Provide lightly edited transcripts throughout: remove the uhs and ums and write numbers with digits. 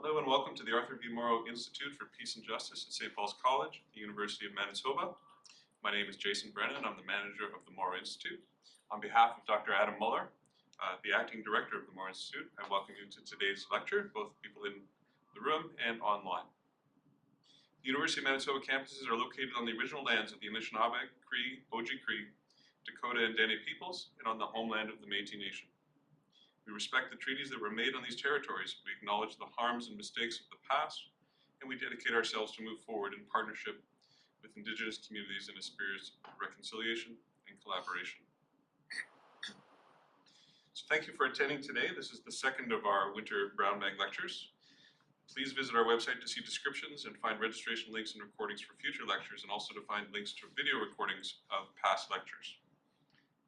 Hello and welcome to the Arthur B. Morrow Institute for Peace and Justice at St. Paul's College, the University of Manitoba. My name is Jason Brennan. I'm the manager of the Morrow Institute. On behalf of Dr. Adam Muller, the acting director of the Morrow Institute, I welcome you to today's lecture, both people in the room and online. The University of Manitoba campuses are located on the original lands of the Anishinaabe, Cree, Oji-Cree, Dakota, and Dene peoples, and on the homeland of the Métis Nation. We respect the treaties that were made on these territories. We acknowledge the harms and mistakes of the past, and we dedicate ourselves to move forward in partnership with Indigenous communities in a spirit of reconciliation and collaboration. So thank you for attending today. This is the second of our winter brown bag lectures. Please visit our website to see descriptions and find registration links and recordings for future lectures, and also to find links to video recordings of past lectures.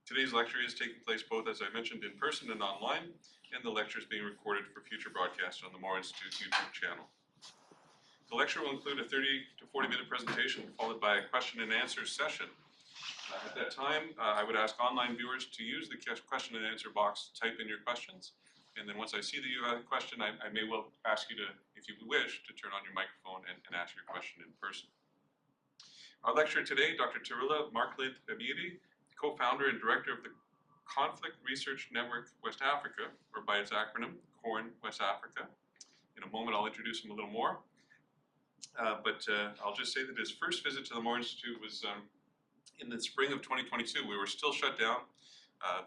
Today's lecture is taking place both, as I mentioned, in person and online, and the lecture is being recorded for future broadcast on the Morrow Institute YouTube channel. The lecture will include a 30 to 40-minute presentation followed by a question and answer session. At that time, I would ask online viewers to use the question and answer box to type in your questions, and then once I see that you have a question, I may well ask you to, if you wish, to turn on your microphone and ask your question in person. Our lecturer today, Dr. Tarila Marclint Ebiede, co-founder and director of the Conflict Research Network West Africa, or by its acronym, CORN West Africa. In a moment, I'll introduce him a little more. I'll just say that his first visit to the Morrow Institute was in the spring of 2022. We were still shut down.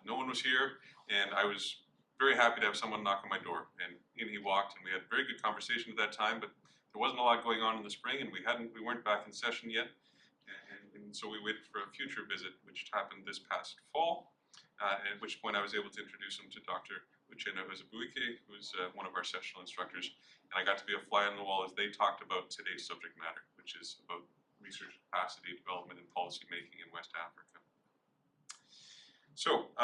No one was here, and I was very happy to have someone knock on my door. And in he walked, and we had a very good conversation at that time, but there wasn't a lot going on in the spring, and we weren't back in session yet. And so we waited for a future visit, which happened this past fall, at which point I was able to introduce him to Dr. Uchenna Ebiede, who's one of our sessional instructors, and I got to be a fly on the wall as they talked about today's subject matter, which is about research capacity development and policy making in West Africa. So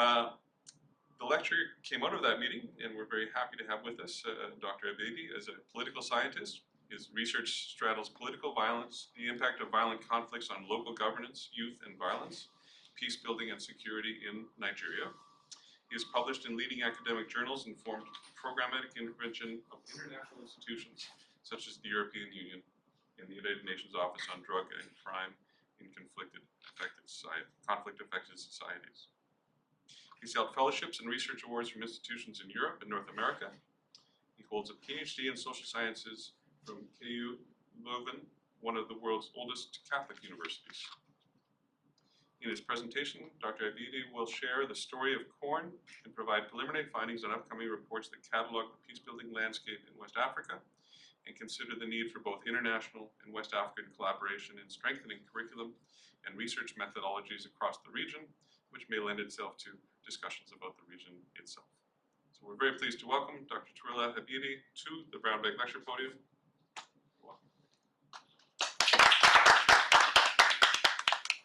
the lecture came out of that meeting, and we're very happy to have with us Dr. Ebiede as a political scientist. His research straddles political violence, the impact of violent conflicts on local governance, youth and violence, peace building and security in Nigeria. He is published in leading academic journals and formed programmatic intervention of international institutions such as the European Union and the United Nations Office on Drug and Crime in conflict-affected societies. He's held fellowships and research awards from institutions in Europe and North America. He holds a PhD in social sciences from KU Leuven, one of the world's oldest Catholic universities. In his presentation, Dr. Ebiede will share the story of CORN and provide preliminary findings on upcoming reports that catalog the peace-building landscape in West Africa and consider the need for both international and West African collaboration in strengthening curriculum and research methodologies across the region, which may lend itself to discussions about the region itself. So we're very pleased to welcome Dr. Tarila Ebiede to the Brown Bag Lecture Podium.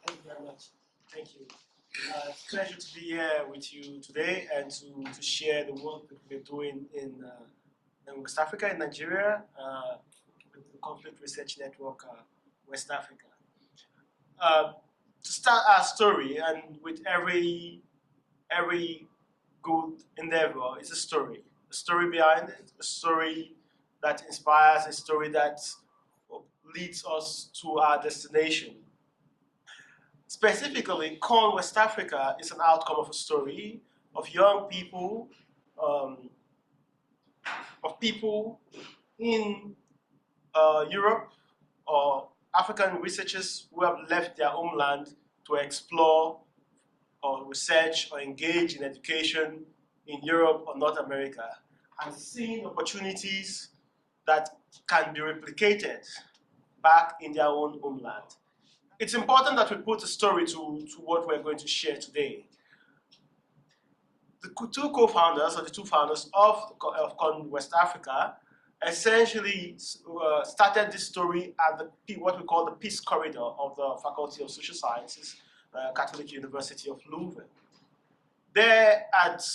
Thank you very much. Thank you. It's a pleasure to be here with you today and to share the work that we're doing in West Africa, in Nigeria, with the Conflict Research Network West Africa. To start our story, and with every good endeavor, is a story behind it, a story that inspires, a story that leads us to our destination. Specifically, CORN West Africa is an outcome of a story of young people, of people in Europe, or African researchers who have left their homeland to explore or research or engage in education in Europe or North America, and seeing opportunities that can be replicated back in their own homeland. It's important that we put a story to what we're going to share today. The two co-founders, or the two founders of CORN West Africa, essentially started this story at what we call the Peace Corridor of the Faculty of Social Sciences, Catholic University of Leuven. There at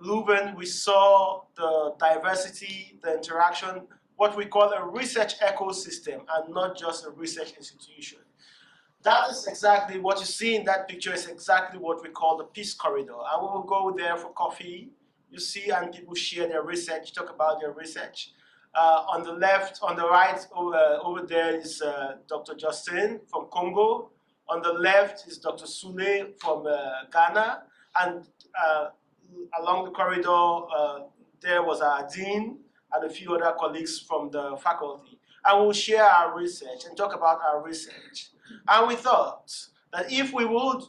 Leuven, we saw the diversity, the interaction, what we call a research ecosystem, and not just a research institution. That is exactly what you see in that picture, is exactly what we call the Peace Corridor. And we will go there for coffee, you see, and people share their research, talk about their research. On the left, on the right, over there is Dr. Justin from Congo. On the left is Dr. Sule from Ghana. And along the corridor, there was our dean and a few other colleagues from the faculty. And we'll share our research and talk about our research. And we thought that if we would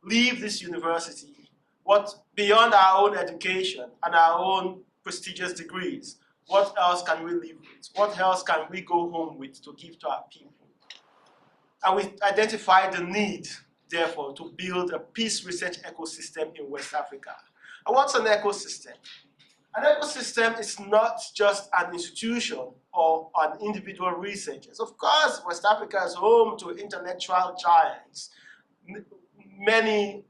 leave this university, what beyond our own education and our own prestigious degrees, what else can we live with? What else can we go home with to give to our people? And we identified the need, therefore, to build a peace research ecosystem in West Africa. And what's an ecosystem? An ecosystem is not just an institution or an individual researchers. Of course, West Africa is home to intellectual giants, many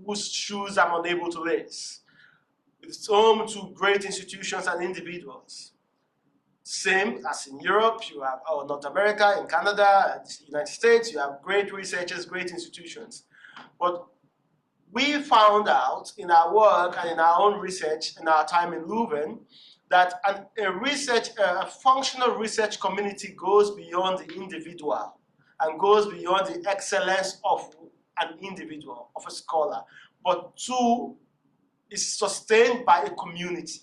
whose shoes I'm unable to lace. It's home to great institutions and individuals. Same as in Europe, you have, or North America, in Canada, and the United States, you have great researchers, great institutions. But we found out in our work and in our own research, in our time in Leuven, that a functional research community goes beyond the individual and goes beyond the excellence of an individual, of a scholar, but two, is sustained by a community.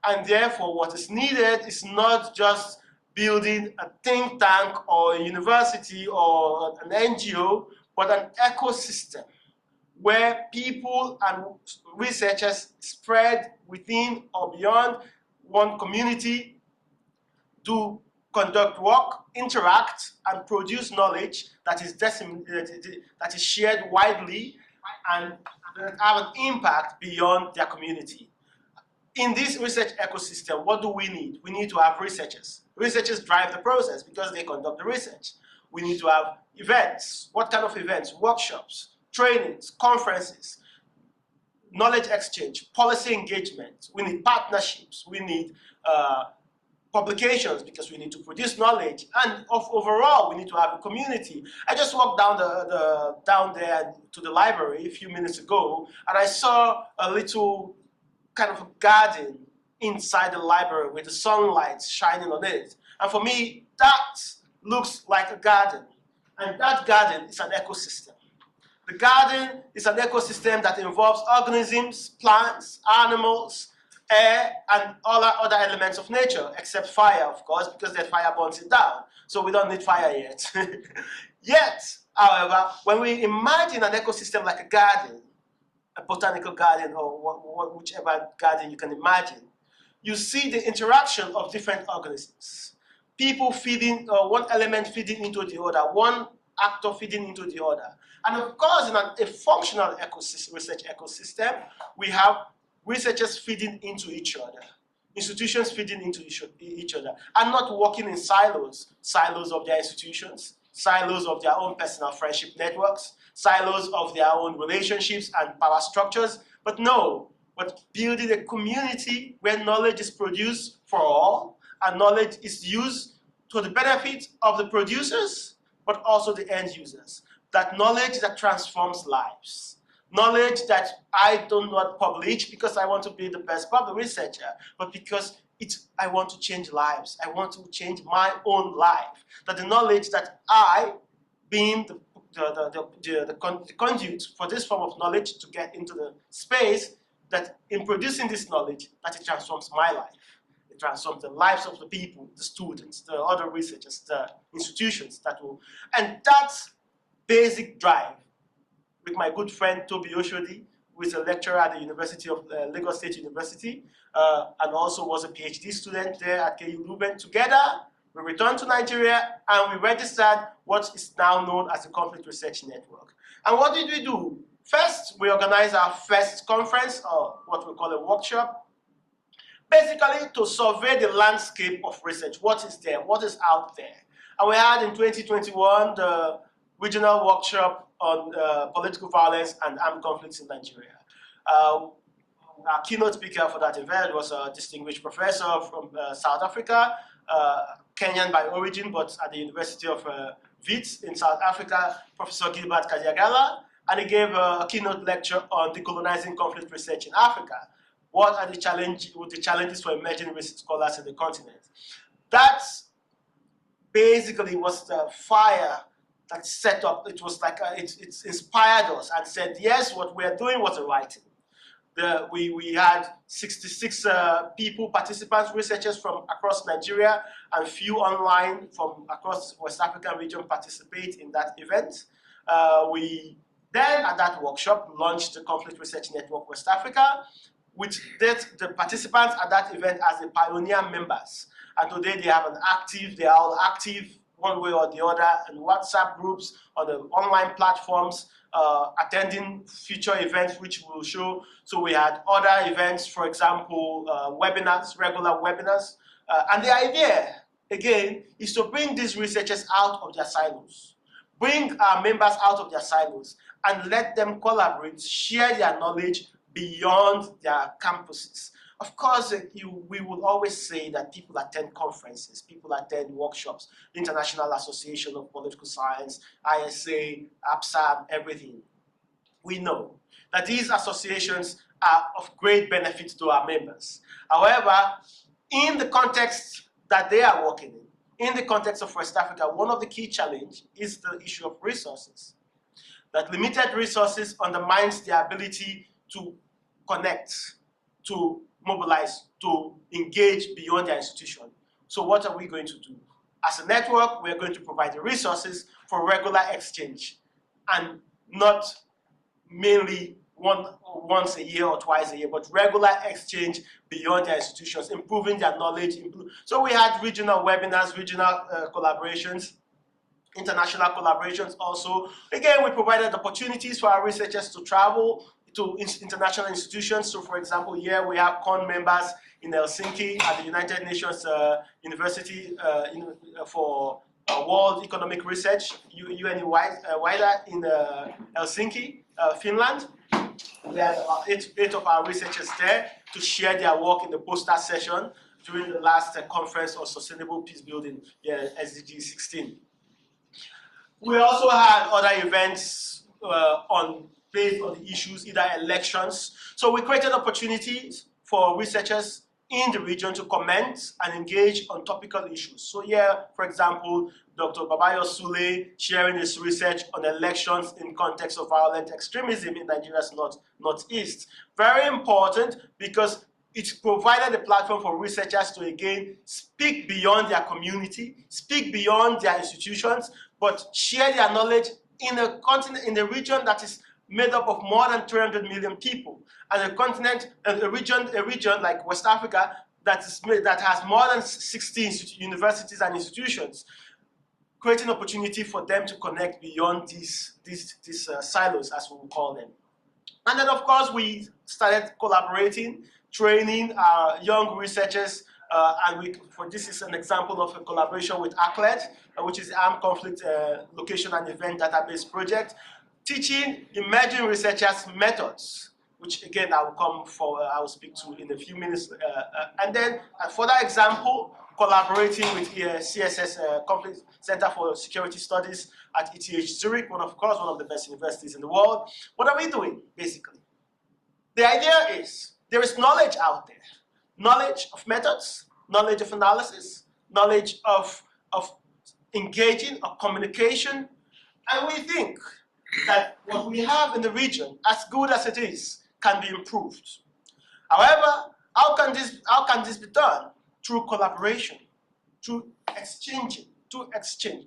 And therefore, what is needed is not just building a think tank or a university or an NGO, but an ecosystem where people and researchers spread within or beyond one community do conduct work, interact, and produce knowledge that is shared widely and have an impact beyond their community. In this research ecosystem, what do we need? We need to have researchers. Researchers drive the process because they conduct the research. We need to have events. What kind of events? Workshops, trainings, conferences, knowledge exchange, policy engagement. We need partnerships. We need publications because we need to produce knowledge. And overall, we need to have a community. I just walked down down there to the library a few minutes ago, and I saw a little kind of a garden inside the library with the sunlight shining on it. And for me, that looks like a garden. And that garden is an ecosystem. The garden is an ecosystem that involves organisms, plants, animals, air, and all other elements of nature, except fire, of course, because that fire burns it down. So we don't need fire yet. Yet, however, when we imagine an ecosystem like a garden, a botanical garden or whichever garden you can imagine, you see the interaction of different organisms. People feeding, one element feeding into the other, one actor feeding into the other. And of course, in a functional research ecosystem, we have researchers feeding into each other, institutions feeding into each other, and not working in silos, silos of their institutions, silos of their own personal friendship networks, silos of their own relationships and power structures, but no, but building a community where knowledge is produced for all, and knowledge is used to the benefit of the producers, but also the end users. That knowledge that transforms lives. Knowledge that I do not publish because I want to be the best public researcher, but because I want to change lives. I want to change my own life. That the knowledge that I, being the conduit for this form of knowledge to get into the space, that in producing this knowledge, that it transforms my life. It transforms the lives of the people, the students, the other researchers, the institutions that will, and that's basic drive with my good friend Toby Oshodi, who is a lecturer at the University of Lagos State University, and also was a PhD student there at KU Leuven. Together, we returned to Nigeria and we registered what is now known as the Conflict Research Network. And what did we do? First, we organized our first conference, or what we call a workshop, basically to survey the landscape of research. What is there? What is out there? And we had in 2021 the regional workshop on political violence and armed conflicts in Nigeria. Our keynote speaker for that event was a distinguished professor from South Africa, Kenyan by origin, but at the University of Wits in South Africa, Professor Gilbert Kadiagala, and he gave a keynote lecture on decolonizing conflict research in Africa. what are the challenges for emerging research scholars in the continent. That basically was the fire that set up. It was like it inspired us and said, yes, what we are doing was the right thing. We had 66 participants, researchers from across Nigeria, and few online from across West African region participate in that event. We then, at that workshop, launched the Conflict Research Network West Africa, which did the participants at that event as the pioneer members. And today they are all active one way or the other in WhatsApp groups, on the online platforms, attending future events which we will show. So we had other events, for example, webinars, regular webinars. And the idea, again, is to bring these researchers out of their silos, bring our members out of their silos, and let them collaborate, share their knowledge beyond their campuses. Of course, we will always say that people attend conferences, people attend workshops, International Association of Political Science, ISA, APSAM, everything. We know that these associations are of great benefit to our members. However, in the context that they are working in the context of West Africa, one of the key challenges is the issue of resources. That limited resources undermines their ability to connect, to mobilize, to engage beyond their institution. So what are we going to do? As a network, we're going to provide the resources for regular exchange, and not mainly once a year or twice a year, but regular exchange beyond their institutions, improving their knowledge. So we had regional webinars, regional collaborations, international collaborations also. Again, we provided opportunities for our researchers to travel to international institutions. So for example, here we have CON members in Helsinki at the United Nations University for World Economic Research, UNI-WIDER in Helsinki, Finland. We had eight of our researchers there to share their work in the poster session during the last conference on sustainable peace building, SDG 16. We also had other events based on the issues, either elections. So we created opportunities for researchers in the region to comment and engage on topical issues. So here, for example, Dr. Babayo Sule sharing his research on elections in context of violent extremism in Nigeria's northeast. Very important because it provided a platform for researchers to again speak beyond their community, speak beyond their institutions, but share their knowledge in a continent, in a region that is made up of more than 300 million people, and a region like West Africa that has more than 60 universities and institutions, creating opportunity for them to connect beyond these silos, as we will call them. And then, of course, we started collaborating, training our young researchers, this is an example of a collaboration with ACLED, which is the Armed Conflict Location and Event Database Project, teaching emerging researchers methods, which again I will speak to in a few minutes. And then a further example, collaborating with CSS, Conflict Center for Security Studies at ETH Zurich, one of the best universities in the world. What are we doing, basically? The idea is there is knowledge out there, knowledge of methods, knowledge of analysis, knowledge of engaging, of communication, and we think that what we have in the region, as good as it is, can be improved. However, how can this be done? Through collaboration, through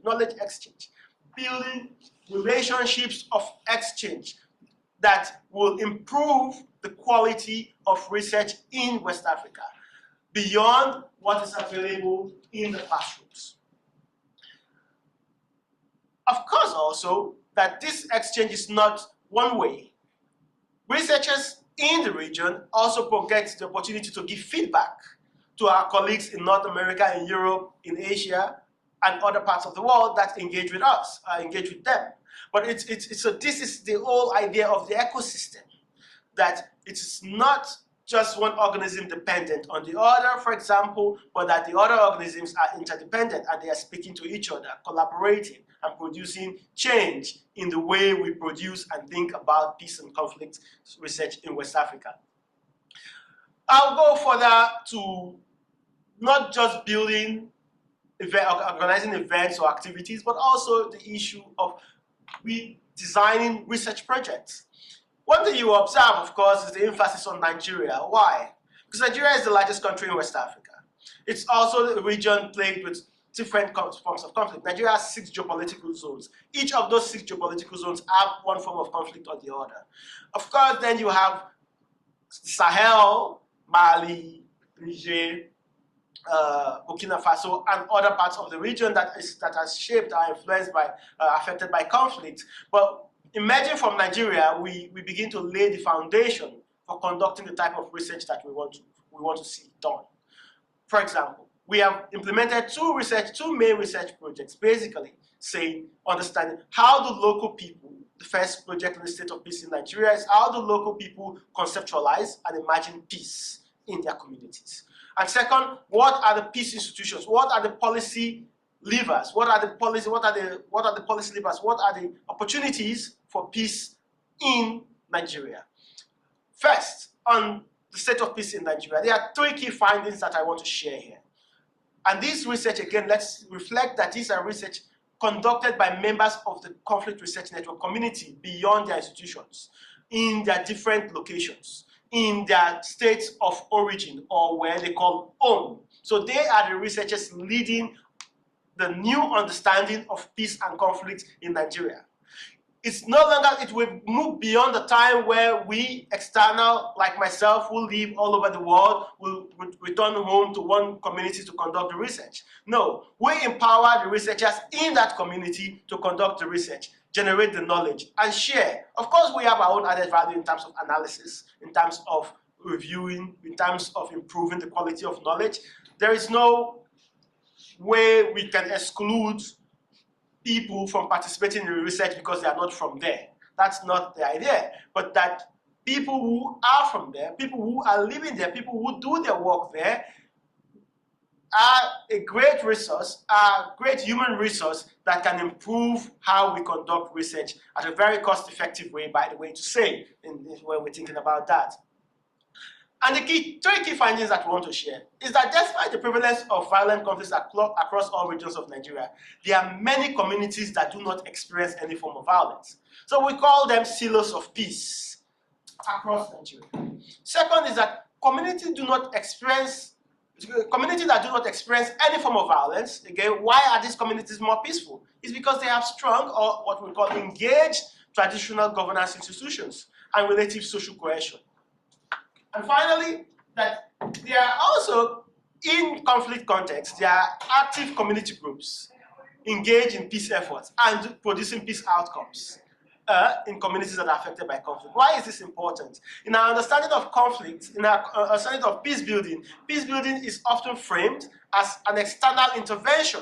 knowledge exchange, building relationships of exchange that will improve the quality of research in West Africa beyond what is available in the classrooms. Of course, also, that this exchange is not one way. Researchers in the region also get the opportunity to give feedback to our colleagues in North America, in Europe, in Asia, and other parts of the world that engage with us, engage with them. But so this is the whole idea of the ecosystem, that it's not just one organism dependent on the other, for example, but that the other organisms are interdependent and they are speaking to each other, collaborating and producing change in the way we produce and think about peace and conflict research in West Africa. I'll go further to not just building, organizing events or activities, but also the issue of designing research projects. One thing you observe, of course, is the emphasis on Nigeria. Why? Because Nigeria is the largest country in West Africa. It's also a region plagued with different forms of conflict. Nigeria has 6 geopolitical zones. Each of those 6 geopolitical zones have one form of conflict or the other. Of course, then you have Sahel, Mali, Niger, Burkina Faso, and other parts of the region that are shaped, are influenced by, affected by conflict. But emerging from Nigeria, we begin to lay the foundation for conducting the type of research that we want to see done. For example, we have implemented two main research projects, basically saying, understanding how do local people, the first project in the state of peace in Nigeria is how do local people conceptualize and imagine peace in their communities. And second, what are the peace institutions? What are the policy levers? What are the policy levers? What are the opportunities for peace in Nigeria? First, on the state of peace in Nigeria, there are 3 key findings that I want to share here. And this research, again, let's reflect that these are research conducted by members of the Conflict Research Network community beyond their institutions, in their different locations, in their states of origin, or where they call home. So they are the researchers leading the new understanding of peace and conflict in Nigeria. It's no longer, it will move beyond the time where we external, like myself, who live all over the world, will return home to one community to conduct the research. No, we empower the researchers in that community to conduct the research, generate the knowledge, and share. Of course, we have our own added value in terms of analysis, in terms of reviewing, in terms of improving the quality of knowledge. There is no way we can exclude people from participating in research because they are not from there. That's not the idea. But that people who are from there, people who are living there, people who do their work there, are a great resource, a great human resource that can improve how we conduct research at a very cost-effective way, by the way, to say, when we're thinking about that. And the 3 key findings that we want to share is that despite the prevalence of violent conflicts across all regions of Nigeria, there are many communities that do not experience any form of violence. So we call them silos of peace across Nigeria. Second is that communities that do not experience any form of violence. Again, why are these communities more peaceful? It's because they have strong, or what we call engaged, traditional governance institutions and relative social cohesion. And finally, that there are also, in conflict contexts, there are active community groups engaged in peace efforts and producing peace outcomes in communities that are affected by conflict. Why is this important? In our understanding of conflict, in our understanding of peace building is often framed as an external intervention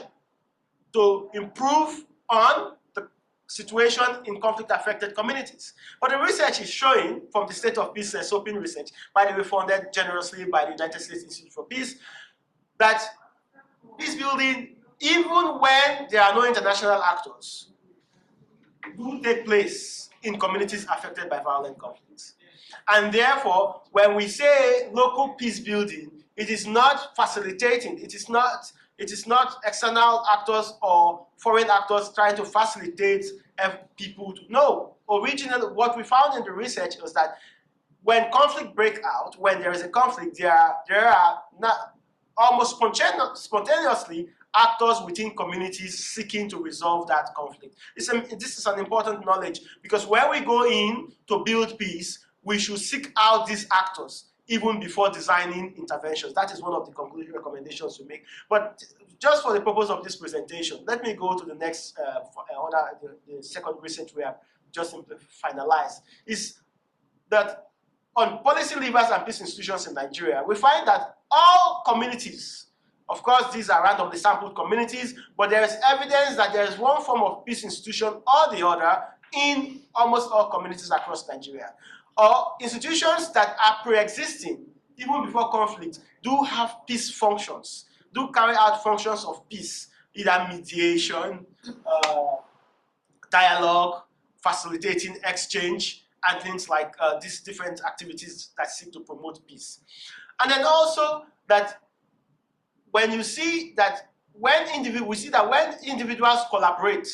to improve on the situation in conflict-affected communities. But the research is showing, from the State of Peace SOPIN research, by the way funded generously by the United States Institute for Peace, that peace building, even when there are no international actors, do take place in communities affected by violent conflicts. And therefore, when we say local peace building, it is not facilitating, it is not external actors or foreign actors trying to facilitate people to know. Originally, what we found in the research was that when conflict breaks out, when there is a conflict, there are not, almost spontaneously actors within communities seeking to resolve that conflict. This is an important knowledge, because when we go in to build peace, we should seek out these actors even before designing interventions. That is one of the conclusion recommendations we make. But just for the purpose of this presentation, let me go to the next, the second research we have just finalized, is that on policy levers and peace institutions in Nigeria, we find that all communities, of course these are randomly sampled communities, but there is evidence that there is one form of peace institution or the other in almost all communities across Nigeria. Or institutions that are pre-existing, even before conflict, do have peace functions, do carry out functions of peace, either mediation, dialogue, facilitating exchange, and things like these different activities that seek to promote peace. And then also that when you see that when individuals collaborate,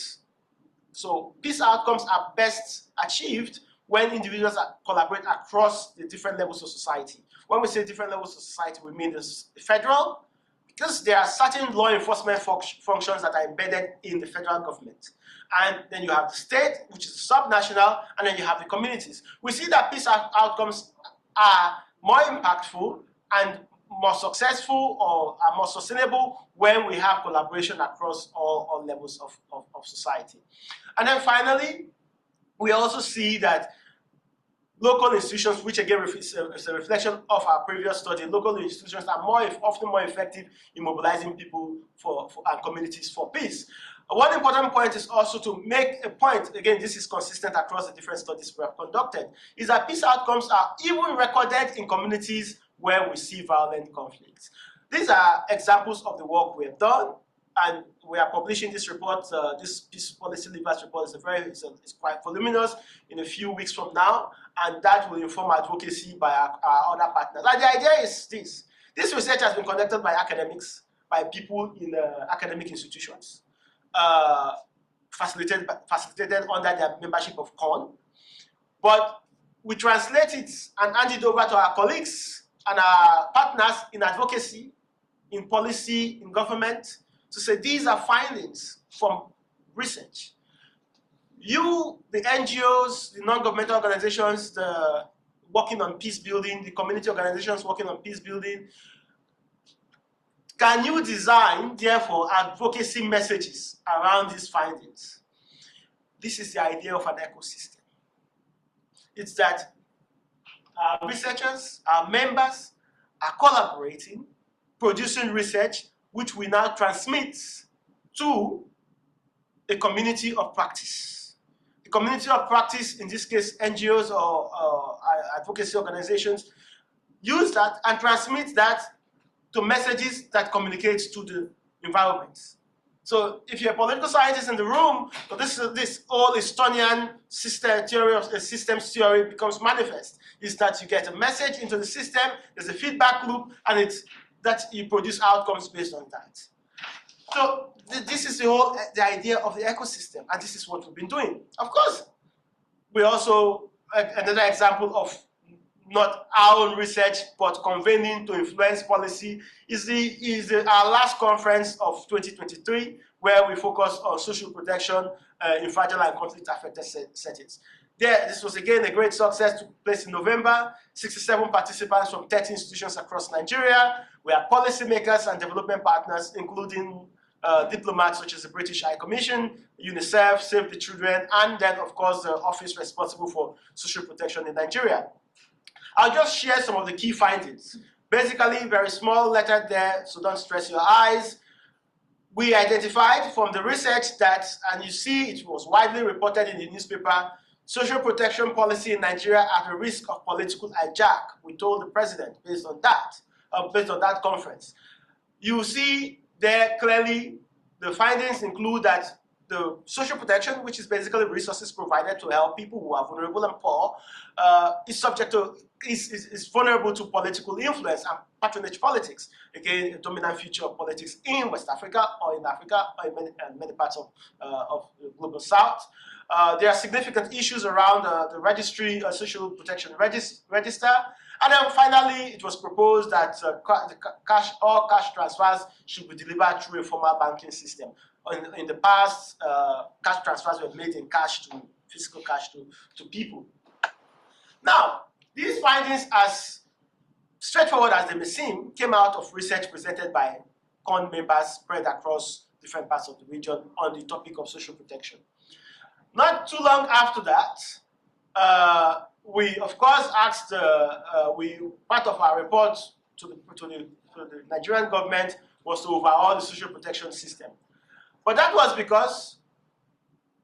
so peace outcomes are best achieved when individuals collaborate across the different levels of society. When we say different levels of society, we mean the federal, because there are certain law enforcement functions that are embedded in the federal government. And then you have the state, which is subnational, and then you have the communities. We see that peace outcomes are more impactful and more successful or are more sustainable when we have collaboration across all levels of society. And then finally, we also see that local institutions, which again is a reflection of our previous study, local institutions are often more effective in mobilizing people and communities for peace. One important point is also to make a point, again, this is consistent across the different studies we have conducted, is that peace outcomes are even recorded in communities where we see violent conflicts. These are examples of the work we have done, and we are publishing this report, this peace policy levers report is quite voluminous in a few weeks from now, and that will inform advocacy by our other partners. And the idea is this. This research has been conducted by academics, by people in academic institutions, facilitated under their membership of CON. But we translate it and hand it over to our colleagues and our partners in advocacy, in policy, in government, to say these are findings from research. You, the NGOs, the non-governmental organizations, the working on peace building, the community organizations working on peace building, can you design, therefore, advocacy messages around these findings? This is the idea of an ecosystem. It's that our researchers, our members, are collaborating, producing research, which we now transmit to a community of practice. The community of practice, in this case, NGOs or advocacy organizations, use that and transmit that to messages that communicate to the environment. So if you're a political scientist in the room, so this whole Estonian systems theory becomes manifest, is that you get a message into the system, there's a feedback loop, and it's that you produce outcomes based on that. So this is the idea of the ecosystem, and this is what we've been doing. Of course, we also, another example of not our own research, but convening to influence policy is our last conference of 2023, where we focus on social protection in fragile and conflict-affected settings. This was again a great success, took place in November. 67 participants from 30 institutions across Nigeria. We have policymakers and development partners, including diplomats such as the British High Commission, UNICEF, Save the Children, and then, of course, the office responsible for social protection in Nigeria. I'll just share some of the key findings. Basically, very small letter there, so don't stress your eyes. We identified from the research that, and you see it was widely reported in the newspaper, social protection policy in Nigeria at the risk of political hijack. We told the president based on that conference. You see there clearly the findings include that the social protection, which is basically resources provided to help people who are vulnerable and poor, is vulnerable to political influence and patronage politics. Again, a dominant feature of politics in West Africa or in Africa or in many parts of the global South. There are significant issues around the registry, social protection register. And then finally, it was proposed that all cash transfers should be delivered through a formal banking system. In the past, cash transfers were made in cash to physical cash to people. Now, these findings, as straightforward as they may seem, came out of research presented by CON members spread across different parts of the region on the topic of social protection. Not too long after that, we of course asked, part of our report to the Nigerian government was to overhaul the social protection system. But that was because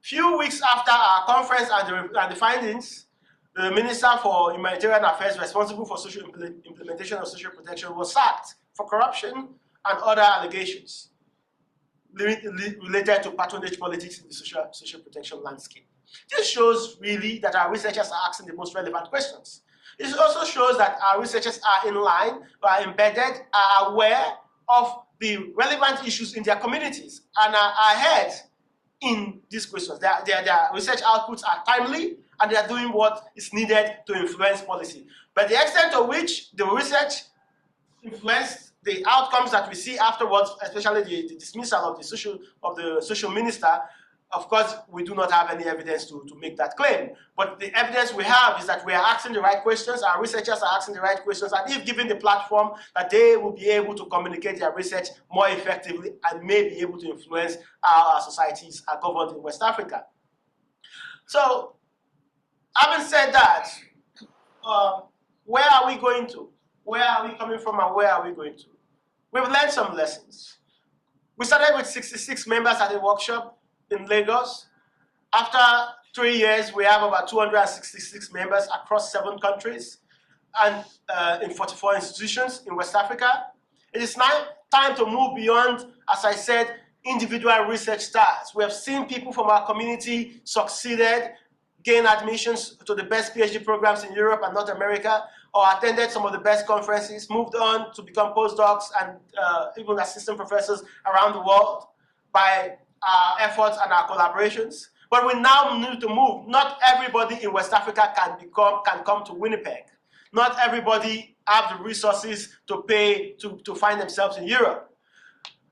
few weeks after our conference and the findings, the Minister for Humanitarian Affairs responsible for social implementation of social protection was sacked for corruption and other allegations related to patronage politics in the social protection landscape. This shows really that our researchers are asking the most relevant questions. It also shows that our researchers are in line, are embedded, are aware of the relevant issues in their communities, and are ahead in these questions. Their research outputs are timely, and they are doing what is needed to influence policy. But the extent to which the research influenced the outcomes that we see afterwards, especially the dismissal of the social minister, of course, we do not have any evidence to make that claim. But the evidence we have is that we are asking the right questions, our researchers are asking the right questions, and if given the platform, that they will be able to communicate their research more effectively and may be able to influence how our societies are governed in West Africa. So, having said that, where are we going to? Where are we coming from and where are we going to? We've learned some lessons. We started with 66 members at a workshop in Lagos. After 3 years, we have about 266 members across 7 countries and in 44 institutions in West Africa. It is now time to move beyond, as I said, individual research stars. We have seen people from our community succeeded, gain admissions to the best PhD programs in Europe and North America, or attended some of the best conferences, moved on to become postdocs and even assistant professors around the world by our efforts and our collaborations. But we now need to move. Not everybody in West Africa can come to Winnipeg. Not everybody have the resources to pay to find themselves in Europe.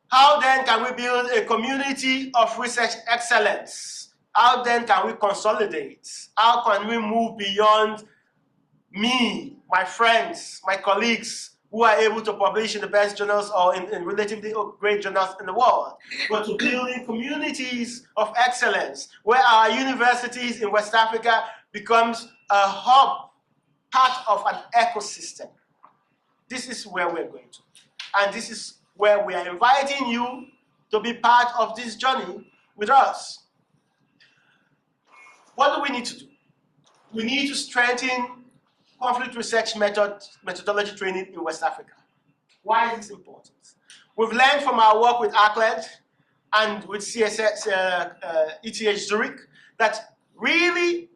How then can we build a community of research excellence? How then can we consolidate? How can we move beyond me, my friends, my colleagues, who are able to publish in the best journals or in relatively great journals in the world, but to building communities of excellence where our universities in West Africa becomes a hub, part of an ecosystem. This is where we're going to. And this is where we are inviting you to be part of this journey with us. What do we need to do? We need to strengthen conflict research methodology training in West Africa. Why is this important? We've learned from our work with Marclint and with ETH Zurich that really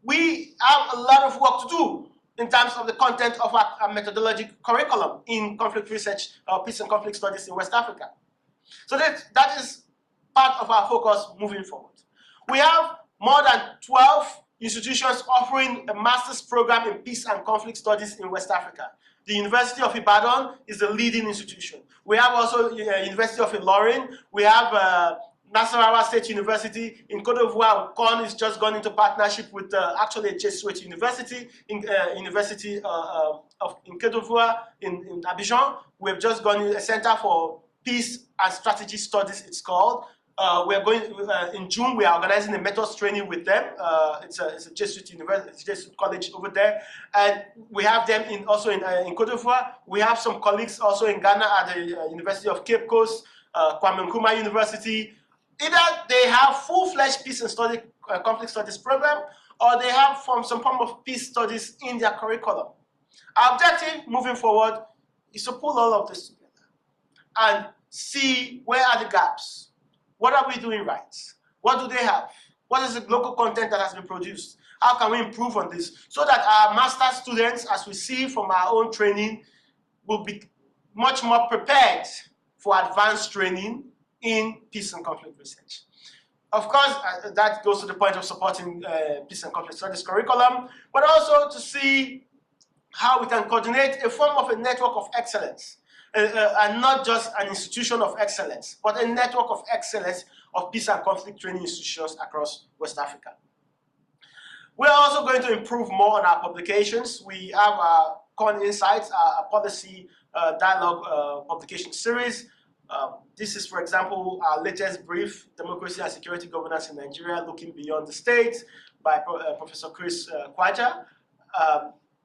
we have a lot of work to do in terms of the content of our methodology curriculum in conflict research, peace and conflict studies in West Africa. So that is part of our focus moving forward. We have more than 12 institutions offering a master's program in peace and conflict studies in West Africa. The University of Ibadan is the leading institution. We have also University of Ilorin. We have Nasarawa State University in Côte d'Ivoire. CON is just gone into partnership with actually a Jesuit university in University in Côte d'Ivoire in Abidjan. We have just gone in a Center for Peace and Strategy Studies, it's called. We're going in June. We are organizing a methods training with them. It's a Jesuit university, it's a Jesuit college over there, and we have them also in Côte d'Ivoire. We have some colleagues also in Ghana at the University of Cape Coast, Kwame Nkrumah University. Either they have full-fledged peace and conflict studies program, or they have some form of peace studies in their curriculum. Our objective moving forward is to pull all of this together and see where are the gaps. What are we doing right? What do they have? What is the local content that has been produced? How can we improve on this? So that our master's students, as we see from our own training, will be much more prepared for advanced training in peace and conflict research. Of course, that goes to the point of supporting peace and conflict studies curriculum, but also to see how we can coordinate a form of a network of excellence. And not just an institution of excellence, but a network of excellence of peace and conflict training institutions across West Africa. We're also going to improve more on our publications. We have our CON Insights, our policy dialogue publication series. This is, for example, our latest brief, Democracy and Security Governance in Nigeria, Looking Beyond the State, by Professor Chris Kwaja.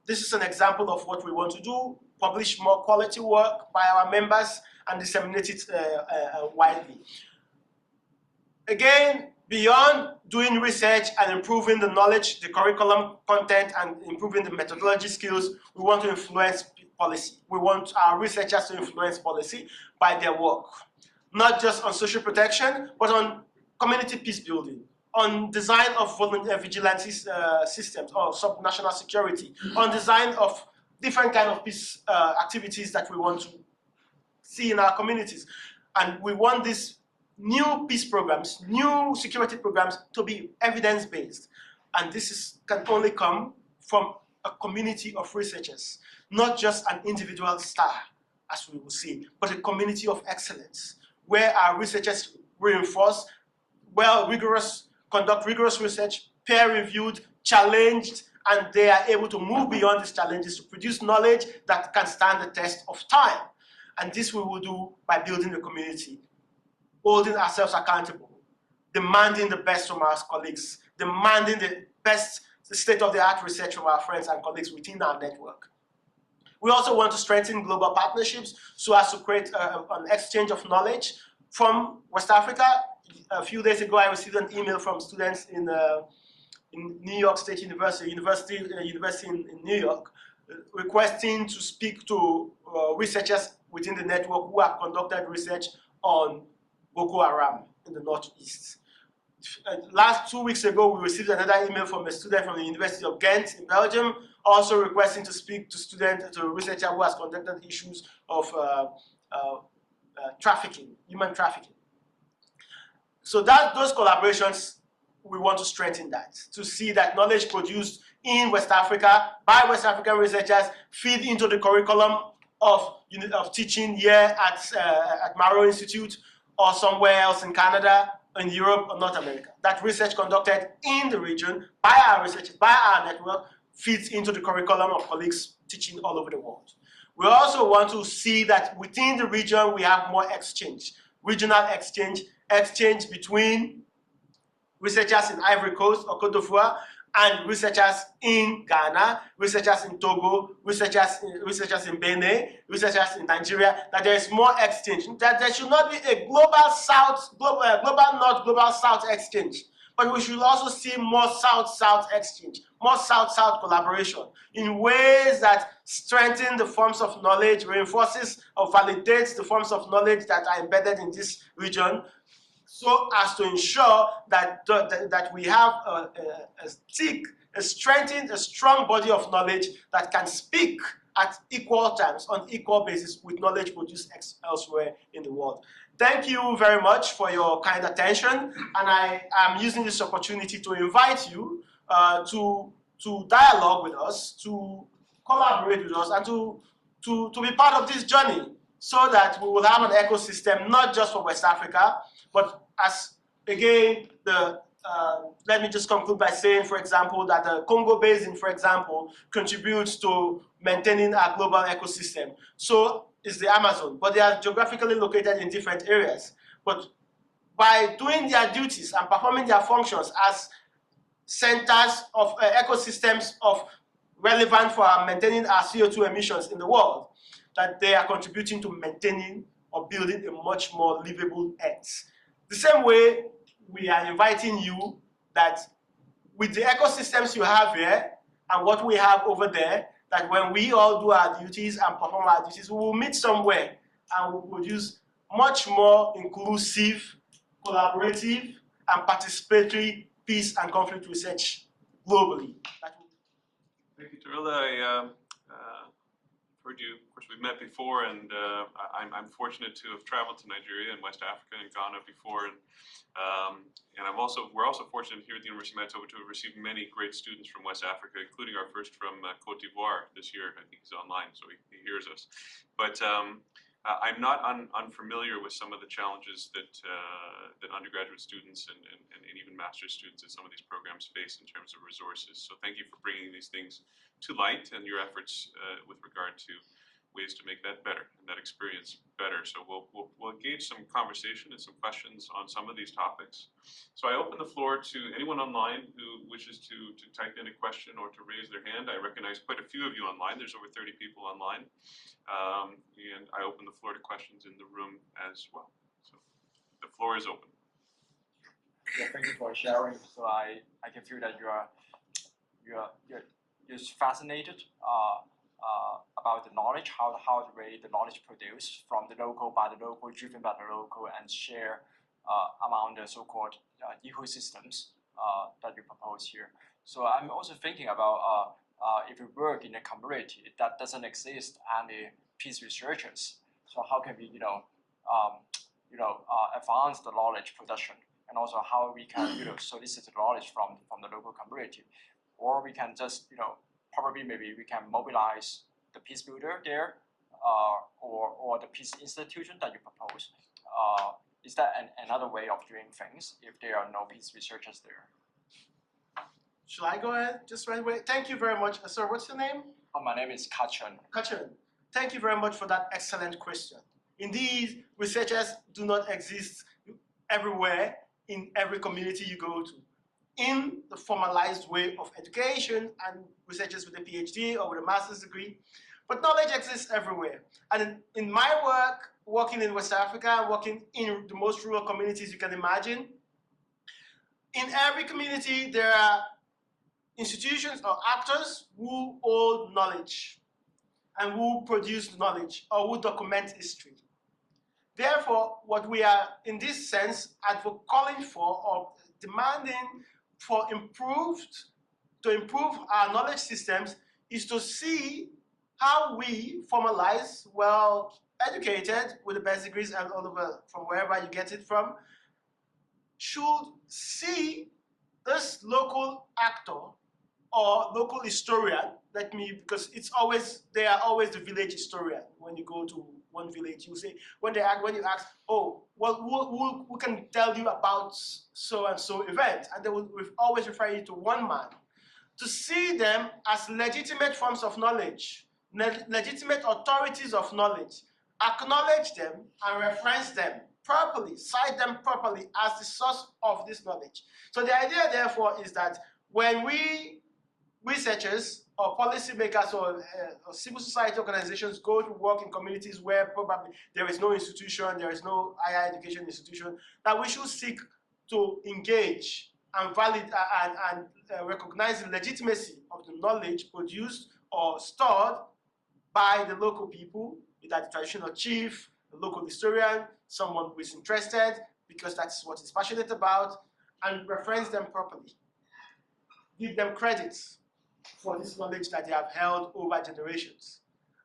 This is an example of what we want to do. Publish more quality work by our members and disseminate it widely. Again, beyond doing research and improving the knowledge, the curriculum content, and improving the methodology skills, we want to influence policy. We want our researchers to influence policy by their work, not just on social protection, but on community peace building, on design of vigilance systems or sub-national security, on design of different kind of peace activities that we want to see in our communities. And we want these new peace programs, new security programs to be evidence-based. And this can only come from a community of researchers, not just an individual star, as we will see, but a community of excellence, where our researchers reinforce, conduct rigorous research, peer-reviewed, challenged, and they are able to move beyond these challenges to produce knowledge that can stand the test of time. And this we will do by building the community, holding ourselves accountable, demanding the best from our colleagues, demanding the best, the state-of-the-art research from our friends and colleagues within our network. We also want to strengthen global partnerships so as to create an exchange of knowledge from West Africa. A few days ago, I received an email from students in New York State University in New York, requesting to speak to researchers within the network who have conducted research on Boko Haram in the Northeast. Last 2 weeks ago, we received another email from a student from the University of Ghent in Belgium, also requesting to speak to a researcher who has conducted issues of trafficking, human trafficking. So those collaborations, we want to strengthen that, to see that knowledge produced in West Africa by West African researchers feed into the curriculum of teaching here at Maro Institute or somewhere else in Canada, in Europe or North America. That research conducted in the region by our researchers, by our network, feeds into the curriculum of colleagues teaching all over the world. We also want to see that within the region we have more exchange, regional exchange between researchers in Ivory Coast or Côte d'Ivoire and researchers in Ghana, researchers in Togo, researchers in Benin, researchers in Nigeria, that there is more exchange, that there should not be a global south, global north, global south exchange, but we should also see more south-south exchange, more south-south collaboration in ways that strengthen the forms of knowledge, reinforces or validates the forms of knowledge that are embedded in this region, so as to ensure that we have a strengthened, a strong body of knowledge that can speak at equal times, on equal basis, with knowledge produced elsewhere in the world. Thank you very much for your kind attention, and I am using this opportunity to invite you to dialogue with us, to collaborate with us, and to be part of this journey, so that we will have an ecosystem not just for West Africa, but as, again, let me just conclude by saying, for example, that the Congo Basin, for example, contributes to maintaining our global ecosystem. So is the Amazon, but they are geographically located in different areas. But by doing their duties and performing their functions as centers of ecosystems of relevant for maintaining our CO2 emissions in the world, that they are contributing to maintaining or building a much more livable Earth. The same way, we are inviting you that with the ecosystems you have here and what we have over there, that when we all do our duties and perform our duties, we will meet somewhere and we'll produce much more inclusive, collaborative, and participatory peace and conflict research globally. Thank you, Tarila. I heard you, of course, we've met before, and I'm fortunate to have traveled to Nigeria and West Africa and Ghana before, and we're also fortunate here at the University of Manitoba to have received many great students from West Africa, including our first from Côte d'Ivoire this year. I think he's online, so he hears us. But I'm not unfamiliar with some of the challenges that undergraduate students and even master's students in some of these programs face in terms of resources. So thank you for bringing these things to light and your efforts with regard to ways to make that better and that experience better. So we'll engage some conversation and some questions on some of these topics. So I open the floor to anyone online who wishes to type in a question or to raise their hand. I recognize quite a few of you online. There's over 30 people online. And I open the floor to questions in the room as well. So the floor is open. Yeah, thank you for sharing. So I can feel that you're fascinated about the knowledge, how to really the knowledge produced from the local, by the local, driven by the local, and share among the so-called ecosystems that you propose here. So I'm also thinking about if we work in a community that doesn't exist any peace researchers, so how can we advance the knowledge production, and also how we can solicit knowledge from the local community, or we can just probably maybe we can mobilize the peace builder there, or the peace institution that you propose. Is that another way of doing things if there are no peace researchers there? Shall I go ahead just right away? Thank you very much. Sir, what's your name? My name is Kachan. Kachan, thank you very much for that excellent question. Indeed, researchers do not exist everywhere in every community you go to. In the formalized way of education and researchers with a PhD or with a master's degree, but knowledge exists everywhere. And in my work, working in West Africa, working in the most rural communities you can imagine, in every community there are institutions or actors who hold knowledge and who produce knowledge or who document history. Therefore, what we are in this sense calling for or demanding for to improve our knowledge systems is to see how we formalize, well educated with the best degrees and all over from wherever you get it from, should see this local actor or local historian, because they are always the village historian. When you go to one village, you say, when you ask, oh, well, who can tell you about so and so event? And they will always refer you to one man. To see them as legitimate forms of knowledge, legitimate authorities of knowledge, acknowledge them and reference them properly, cite them properly as the source of this knowledge. So the idea, therefore, is that when we researchers or policymakers or civil society organizations go to work in communities where probably there is no institution, there is no higher education institution, that we should seek to engage and recognize the legitimacy of the knowledge produced or stored by the local people, be that the traditional chief, the local historian, someone who is interested because that's what he's passionate about, and reference them properly. Give them credits for this knowledge that they have held over generations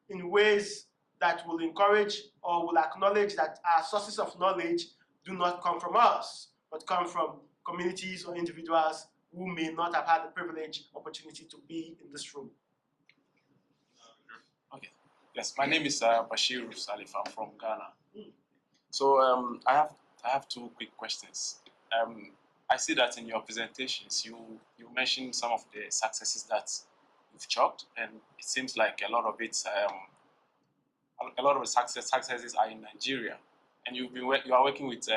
in ways that will encourage or will acknowledge that our sources of knowledge do not come from us, but come from communities or individuals who may not have had the privilege, opportunity to be in this room. Okay. Yes, my name is Bashir Salif. I'm from Ghana. So I have two quick questions. I see that in your presentations, you mentioned some of the successes that you've chalked, and it seems like a lot of the successes are in Nigeria, and you are working with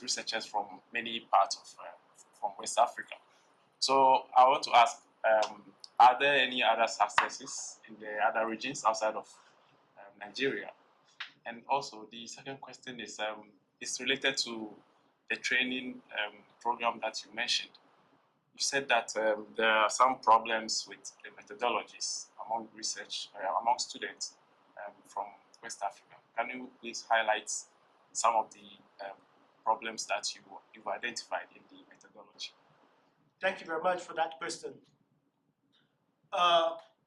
researchers from many parts of from West Africa. So I want to ask, are there any other successes in the other regions outside of Nigeria? And also the second question is related to the training program that you mentioned. You said that there are some problems with the methodologies among among students from West Africa. Can you please highlight some of the problems that you've identified in the methodology? Thank you very much for that question.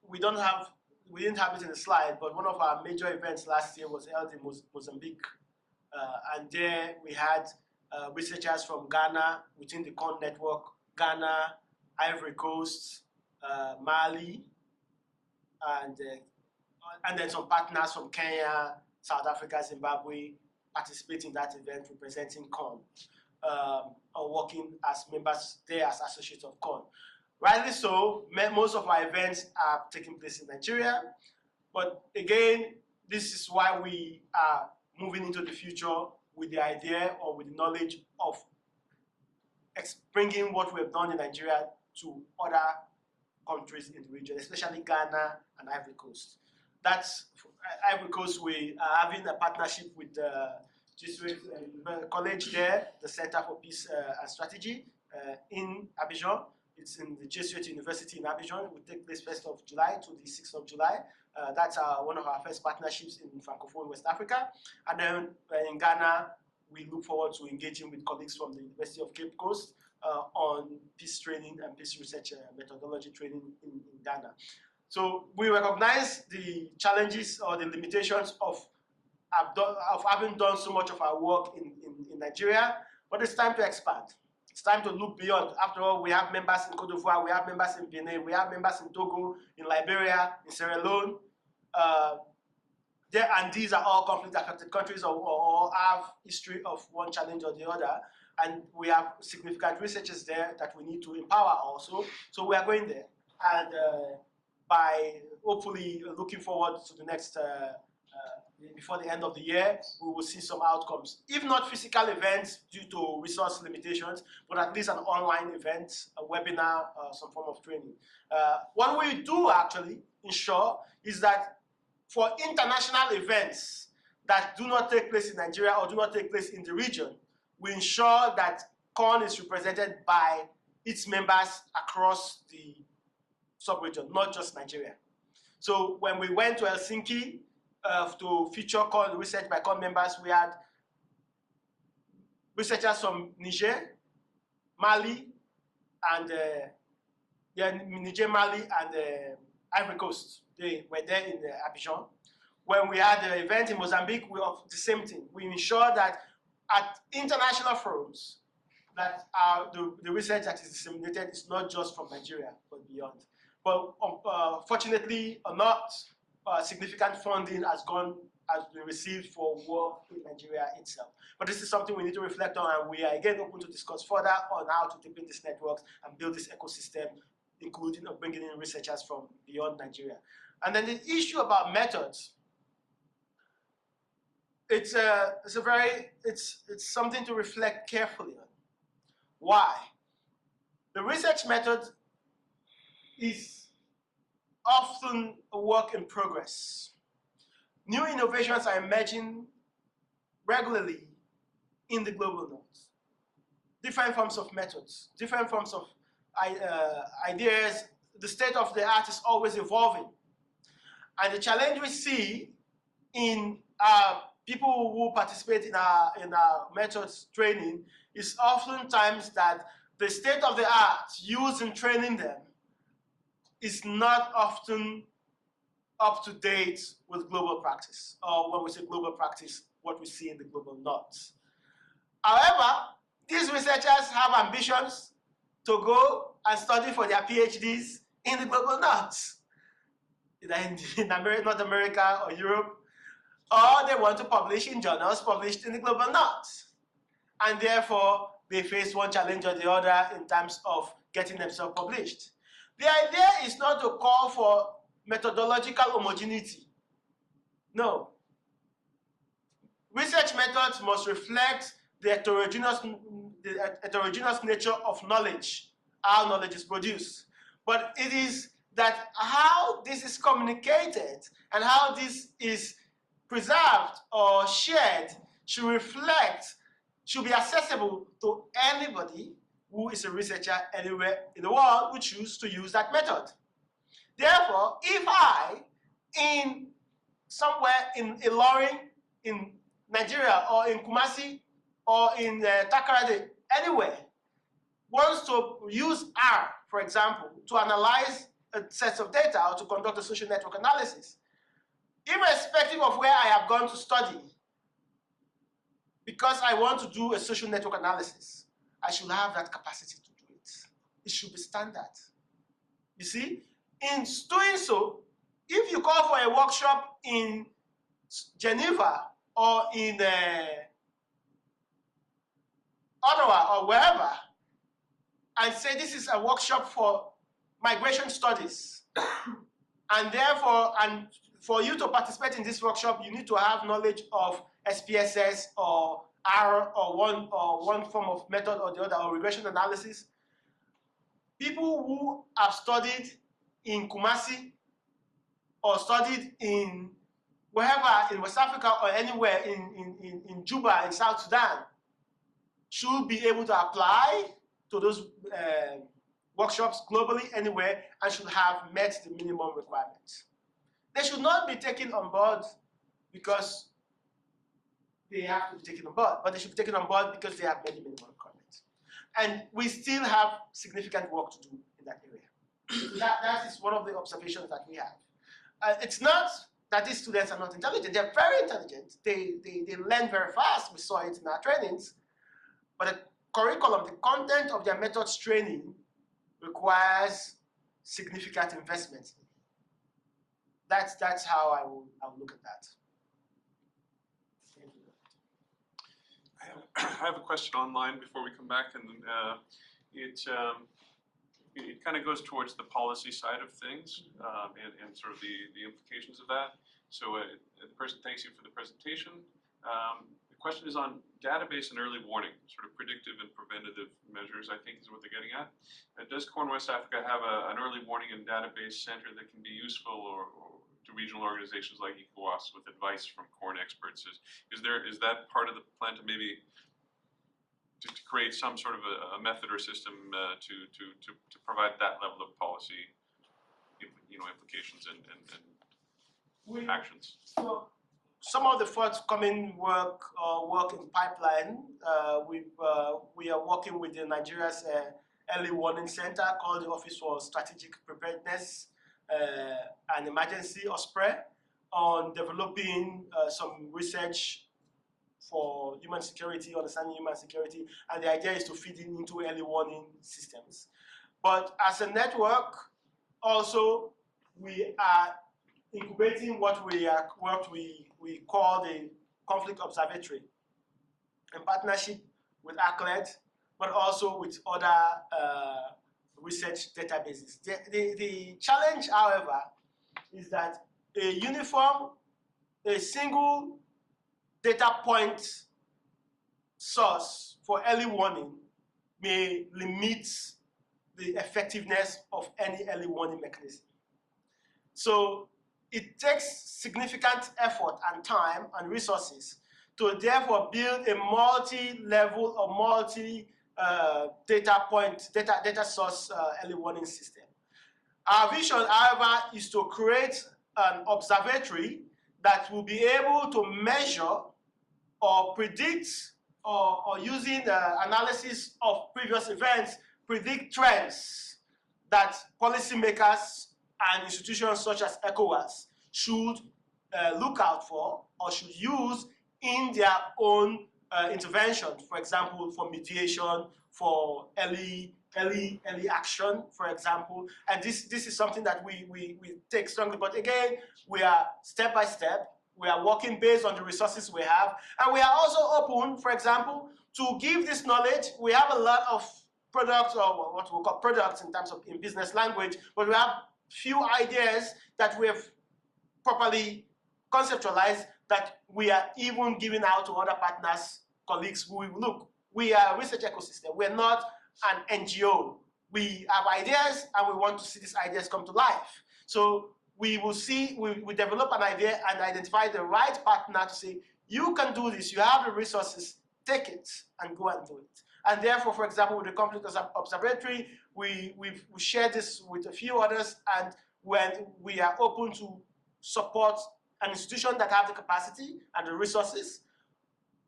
We didn't have it in the slide, but one of our major events last year was held in Mozambique, and there we had researchers from Ghana within the CON network, Ghana, Ivory Coast, Mali, and then some partners from Kenya, South Africa, Zimbabwe participate in that event representing CON, or working as members there as associates of CON. Rightly so, most of our events are taking place in Nigeria, but again, this is why we are moving into the future with the idea or with the knowledge of bringing what we have done in Nigeria to other countries in the region, especially Ghana and Ivory Coast. That's Ivory Coast. We are having a partnership with the Jesuit college there, the Center for Peace and Strategy in Abidjan. It's in the Jesuit University in Abidjan. It will take place 1st of July to the 6th of July. That's one of our first partnerships in Francophone West Africa. And then in Ghana, we look forward to engaging with colleagues from the University of Cape Coast on peace training and peace research methodology training in Ghana. So we recognize the challenges or the limitations of having done so much of our work in Nigeria, but it's time to expand. It's time to look beyond. After all, we have members in Cote d'Ivoire, we have members in Benin, we have members in Togo, in Liberia, in Sierra Leone. And these are all conflict-affected countries or have history of one challenge or the other. And we have significant researchers there that we need to empower also. So we are going there. And by hopefully looking forward to the next, before the end of the year, we will see some outcomes. If not physical events due to resource limitations, but at least an online event, a webinar, some form of training. What we do actually ensure is that for international events that do not take place in Nigeria or do not take place in the region, we ensure that CON is represented by its members across the sub-region, not just Nigeria. So when we went to Helsinki to feature CON research by CON members, we had researchers from Niger, Mali, and Niger, Mali, and Ivory Coast. They were there in Abidjan. When we had the event in Mozambique, we have the same thing. We ensure that at international forums, that the research that is disseminated is not just from Nigeria, but beyond. But fortunately or not, significant funding has been received for work in Nigeria itself. But this is something we need to reflect on, and we are again open to discuss further on how to deepen these networks and build this ecosystem, including bringing in researchers from beyond Nigeria. And then the issue about methods, it's something to reflect carefully on. Why? The research method is often a work in progress. New innovations are emerging regularly in the global north. Different forms of methods, different forms of ideas. The state of the art is always evolving. And the challenge we see in people who participate in our methods training is oftentimes that the state of the art used in training them is not often up to date with global practice, or when we say global practice, what we see in the global north. However, these researchers have ambitions to go and study for their PhDs in the global north, in North America or Europe, or they want to publish in journals published in the global north. And therefore, they face one challenge or the other in terms of getting themselves published. The idea is not to call for methodological homogeneity. No. Research methods must reflect the heterogeneous nature of knowledge, how knowledge is produced. But it is that how this is communicated and how this is preserved or shared should be accessible to anybody who is a researcher anywhere in the world who choose to use that method. Therefore, if I, somewhere in Ilorin, in Nigeria, or in Kumasi, or in Takoradi, anywhere, wants to use R, for example, to analyze a set of data or to conduct a social network analysis, irrespective of where I have gone to study, because I want to do a social network analysis, I should have that capacity to do it. It should be standard. You see, in doing so, if you call for a workshop in Geneva or in Ottawa or wherever, and say this is a workshop for migration studies, and therefore, and for you to participate in this workshop, you need to have knowledge of SPSS or R or one form of method or the other, or regression analysis. People who have studied in Kumasi or studied in wherever in West Africa or anywhere in Juba in South Sudan should be able to apply to those workshops globally anywhere and should have met the minimum requirements. They should not be taken on board because they have to be taken on board, but they should be taken on board because they have met the minimum requirements. And we still have significant work to do in that area. So that is one of the observations that we have. It's not that these students are not intelligent. They're very intelligent. They learn very fast. We saw it in our trainings. But the curriculum, the content of their methods training requires significant investment. That's how I will look at that. I have a question online before we come back, and it kind of goes towards the policy side of things and sort of the implications of that. So the person thanks you for the presentation. The question is on database and early warning, sort of predictive and preventative measures, I think is what they're getting at. Does Corn West Africa have an early warning and database center that can be useful or to regional organizations like ECOWAS with advice from corn experts? Is that part of the plan to maybe to create some sort of a method or system to provide that level of policy, implications and actions? So some of the forthcoming work in pipeline. We are working with the Nigeria's Early Warning Center called the Office for Strategic Preparedness and Emergency, OSPRE, on developing some research for human security, understanding human security, and the idea is to feed it into early warning systems. But as a network, also we are incubating what we call the Conflict Observatory in partnership with Marclint, but also with other research databases. The challenge, however, is that a single data point source for early warning may limit the effectiveness of any early warning mechanism. So it takes significant effort and time and resources to therefore build a multi-level or data source early warning system. Our vision, however, is to create an observatory that will be able to measure or predict or using analysis of previous events, predict trends that policymakers and institutions such as ECOWAS should look out for or should use in their own intervention. For example, for mediation, for early action, for example. And this is something that we take strongly. But again, we are step by step. We are working based on the resources we have. And we are also open, for example, to give this knowledge. We have a lot of products, or what we call products in terms of in business language, but we have few ideas that we have properly conceptualized that we are even giving out to other partners, colleagues who look. We are a research ecosystem. We're not an NGO. We have ideas and we want to see these ideas come to life. So we will see, we develop an idea and identify the right partner to say, you can do this, you have the resources, take it and go and do it. And therefore, for example, with the Conflict Observatory, we've shared this with a few others, and when we are open to support an institution that have the capacity and the resources,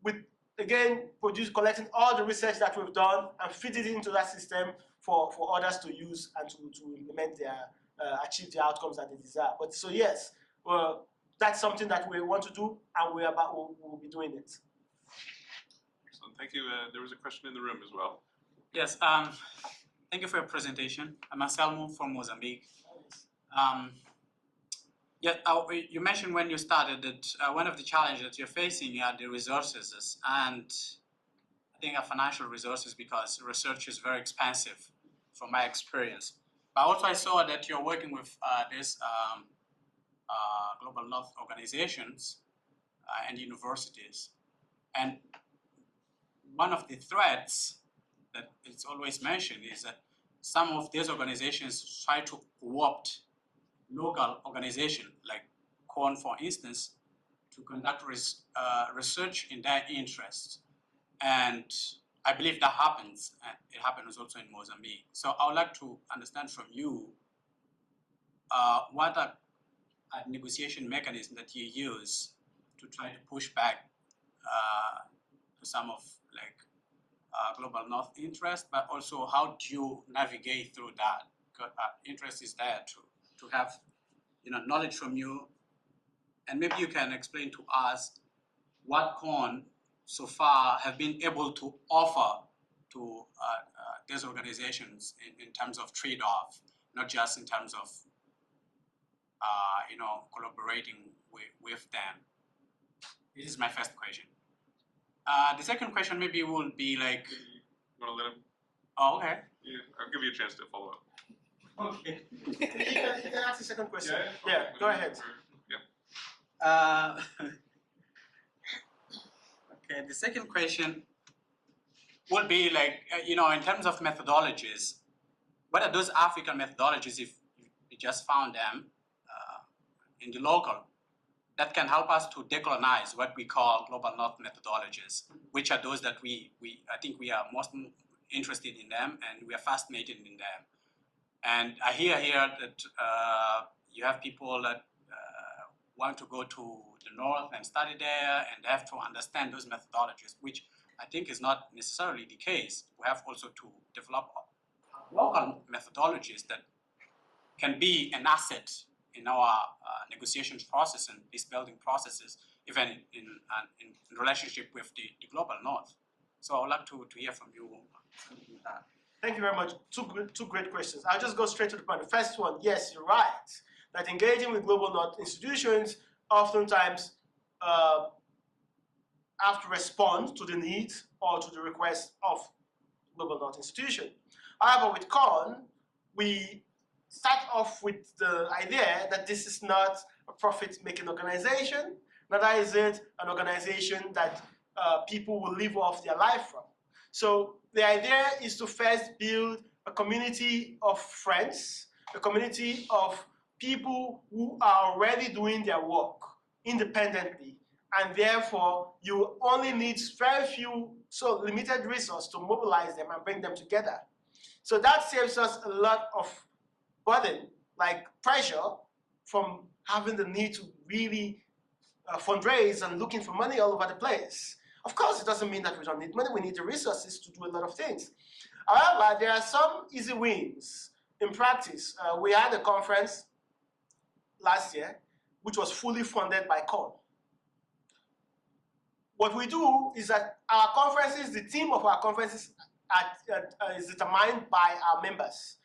with, again, collecting all the research that we've done and feed it into that system for others to use and to implement their, achieve the outcomes that they desire. But so yes, that's something that we want to do, and we'll be doing it. Excellent, thank you. There was a question in the room as well. Yes, thank you for your presentation. I'm Anselmo from Mozambique. You mentioned when you started that one of the challenges that you're facing are the resources, and I think financial resources, because research is very expensive from my experience. But also I saw that you're working with these Global North organizations and universities. And one of the threats that it's always mentioned is that some of these organizations try to co-opt local organizations, like Corn, for instance, to conduct research in their interests. And I believe that happens, and it happens also in Mozambique. So I would like to understand from you what are negotiation mechanisms that you use to try to push back to some of global North interest, but also how do you navigate through that? Because interest is there to have knowledge from you, and maybe you can explain to us what CON so far have been able to offer to these organizations in terms of trade-off, not just in terms of collaborating with them. This is my first question. The second question maybe will be like. You want to let him? Oh, okay. Yeah, I'll give you a chance to follow up. Okay. you can ask the second question. Yeah, go ahead. Yeah. Okay, the second question would be like, in terms of methodologies, what are those African methodologies, if you just found them in the local, that can help us to decolonize what we call global North methodologies? Which are those that I think we are most interested in them and we are fascinated in them. And I hear here that you have people that want to go to the North and study there and have to understand those methodologies, which I think is not necessarily the case. We have also to develop local methodologies that can be an asset in our negotiations process and peace building processes, even in relationship with the global North. So I would like to hear from you on that. Thank you very much. Two great questions. I'll just go straight to the point. The first one, yes, you're right, that engaging with global North institutions oftentimes have to respond to the needs or to the requests of global North institution. However, with CON, we start off with the idea that this is not a profit-making organization, neither is it an organization that people will live off their life from. So the idea is to first build a community of friends, a community of people who are already doing their work independently, and therefore you only need very few, so limited resources to mobilize them and bring them together. So that saves us a lot of burden, like pressure, from having the need to really fundraise and looking for money all over the place. Of course, it doesn't mean that we don't need money. We need the resources to do a lot of things. However, there are some easy wins in practice. We had a conference last year, which was fully funded by CON. What we do is that our conferences, the theme of our conferences is determined by our members.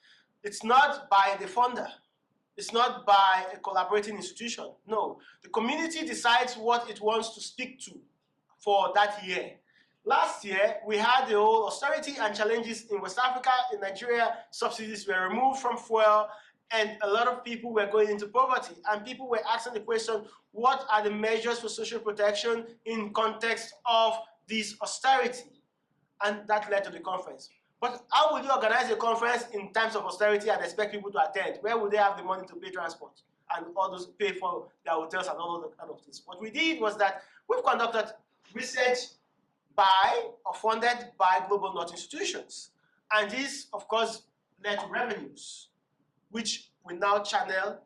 It's not by the funder. It's not by a collaborating institution. No, the community decides what it wants to speak to for that year. Last year, we had the whole austerity and challenges in West Africa. In Nigeria, subsidies were removed from fuel, and a lot of people were going into poverty. And people were asking the question, what are the measures for social protection in context of this austerity? And that led to the conference. But how would you organize a conference in times of austerity and expect people to attend? Where would they have the money to pay transport and all those pay for their hotels and all that kind of things? What we did was that we've conducted research by or funded by global North institutions. And this, of course, led to revenues, which we now channel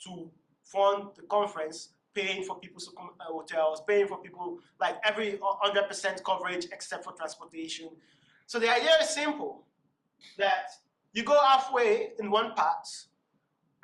to fund the conference, paying for people's hotels, paying for people, like every 100% coverage except for transportation. So the idea is simple, that you go halfway in one part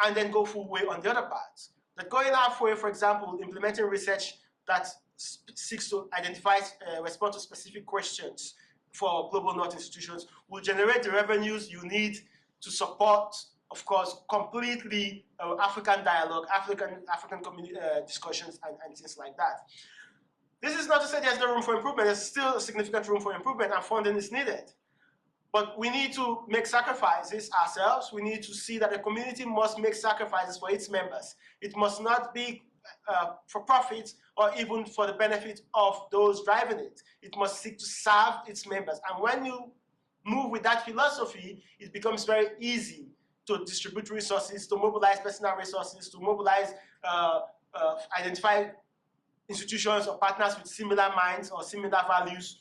and then go full way on the other part. That going halfway, for example, implementing research that seeks to identify, respond to specific questions for global North institutions will generate the revenues you need to support, of course, completely African dialogue, African community discussions and things like that. This is not to say there's no room for improvement. There's still a significant room for improvement and funding is needed. But we need to make sacrifices ourselves. We need to see that the community must make sacrifices for its members. It must not be for profit or even for the benefit of those driving it. It must seek to serve its members. And when you move with that philosophy, it becomes very easy to distribute resources, to mobilize personal resources, to mobilize, identify institutions or partners with similar minds or similar values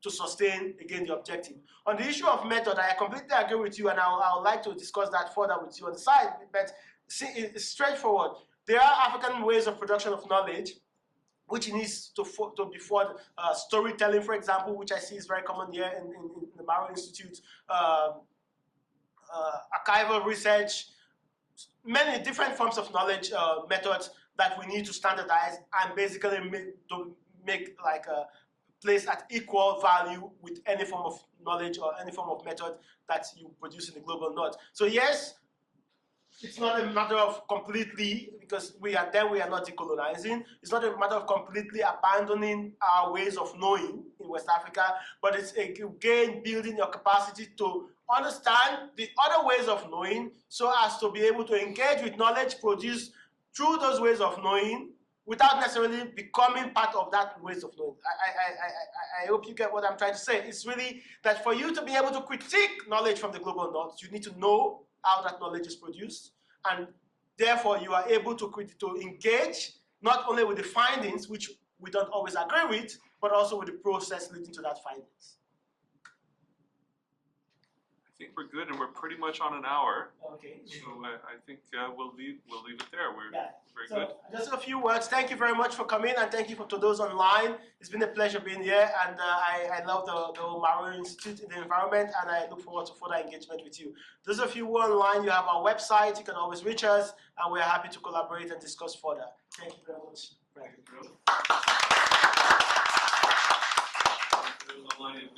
to sustain, again, the objective. On the issue of method, I completely agree with you, and I would like to discuss that further with you on the side, but see, it's straightforward. There are African ways of production of knowledge which needs to be for storytelling, for example, which I see is very common here in the Maro Institute, archival research, many different forms of knowledge methods that we need to standardize and basically make like a place at equal value with any form of knowledge or any form of method that you produce in the global north. So yes, it's not a matter of completely, because we are not decolonizing. It's not a matter of completely abandoning our ways of knowing in West Africa, but it's again building your capacity to understand the other ways of knowing so as to be able to engage with knowledge produced through those ways of knowing without necessarily becoming part of that ways of knowing. I hope you get what I'm trying to say. It's really that for you to be able to critique knowledge from the global north, you need to know how that knowledge is produced, and therefore you are able to engage not only with the findings, which we don't always agree with, but also with the process leading to that findings. I think we're good, and we're pretty much on an hour. Okay. So I think we'll leave it there. We're very So, good. just a few words. Thank you very much for coming, and thank you to those online. It's been a pleasure being here, and I love the Maro Institute in the environment, and I look forward to further engagement with you. Those of you who are online, you have our website. You can always reach us, and we're happy to collaborate and discuss further. Thank you very much. Online